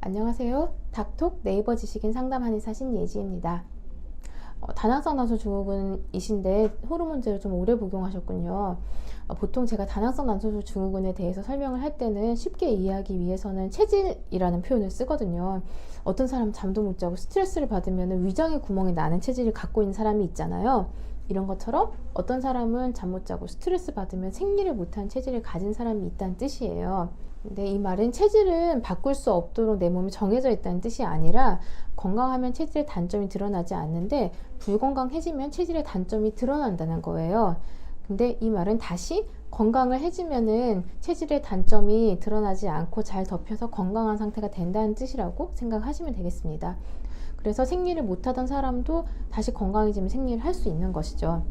안녕하세요. 닥톡 네이버 지식인 상담 한의사 신예지입니다. 다낭성 난소 증후군이신데 호르몬제를 좀 오래 복용하셨군요. 보통 제가 다낭성 난소 증후군에 대해서 설명을 할 때는 쉽게 이해하기 위해서는 체질이라는 표현을 쓰거든요. 어떤 사람 잠도 못 자고 스트레스를 받으면 위장에 구멍이 나는 체질을 갖고 있는 사람이 있잖아요. 이런 것처럼 어떤 사람은 잠 못 자고 스트레스 받으면 생리를 못하는 체질을 가진 사람이 있다는 뜻이에요. 근데 이 말은 체질은 바꿀 수 없도록 내 몸이 정해져 있다는 뜻이 아니라 건강하면 체질의 단점이 드러나지 않는데 불건강해지면 체질의 단점이 드러난다는 거예요. 근데 이 말은 다시 건강을 해지면은 체질의 단점이 드러나지 않고 잘 덮여서 건강한 상태가 된다는 뜻이라고 생각하시면 되겠습니다. 그래서 생리를 못하던 사람도 다시 건강해지면 생리를 할 수 있는 것이죠.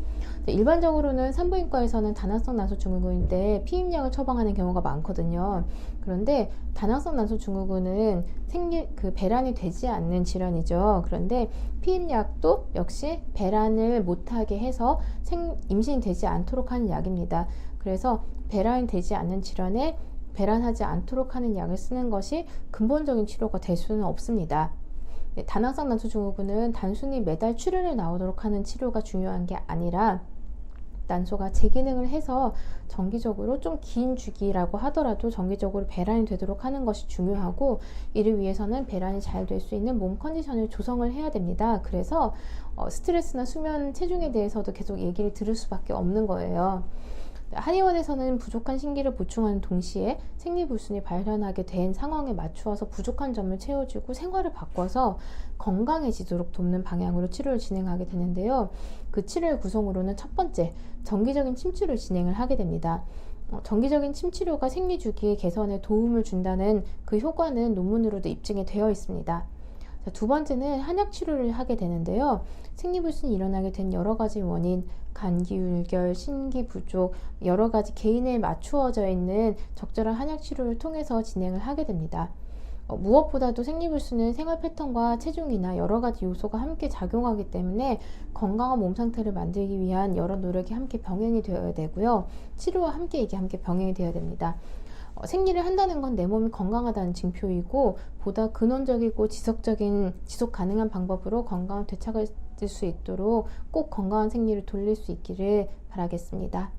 일반적으로는 산부인과에서는 다낭성 난소 증후군일 때 피임약을 처방하는 경우가 많거든요. 그런데 다낭성 난소 증후군은 배란이 되지 않는 질환이죠. 그런데 피임약도 역시 배란을 못하게 해서 임신이 되지 않도록 하는 약입니다. 그래서 배란이 되지 않는 질환에 배란하지 않도록 하는 약을 쓰는 것이 근본적인 치료가 될 수는 없습니다. 다낭성 난소 증후군은 단순히 매달 출혈이 나오도록 하는 치료가 중요한 게 아니라 난소가 재기능을 해서 정기적으로 좀 긴 주기라고 하더라도 정기적으로 배란이 되도록 하는 것이 중요하고, 이를 위해서는 배란이 잘 될 수 있는 몸 컨디션을 조성을 해야 됩니다. 그래서 스트레스나 수면, 체중에 대해서도 계속 얘기를 들을 수밖에 없는 거예요. 한의원에서는 부족한 신기를 보충하는 동시에 생리불순이 발현하게 된 상황에 맞추어서 부족한 점을 채워주고 생활을 바꿔서 건강해지도록 돕는 방향으로 치료를 진행하게 되는데요. 그 치료의 구성으로는 첫 번째, 정기적인 침치료를 진행을 하게 됩니다. 정기적인 침치료가 생리주기 개선에 도움을 준다는 그 효과는 논문으로도 입증이 되어 있습니다. 두 번째는 한약 치료를 하게 되는데요. 생리불순이 일어나게 된 여러 가지 원인, 감기율결, 신기 부족, 여러 가지 개인에 맞추어져 있는 적절한 한약 치료를 통해서 진행을 하게 됩니다. 무엇보다도 생리불순은 생활 패턴과 체중이나 여러 가지 요소가 함께 작용하기 때문에 건강한 몸 상태를 만들기 위한 여러 노력이 함께 병행이 되어야 되고요. 치료와 함께 이게 함께 병행이 되어야 됩니다. 생리를 한다는 건 내 몸이 건강하다는 징표이고, 보다 근원적이고 지속 가능한 방법으로 건강을 되찾을 수 있도록 꼭 건강한 생리를 돌릴 수 있기를 바라겠습니다.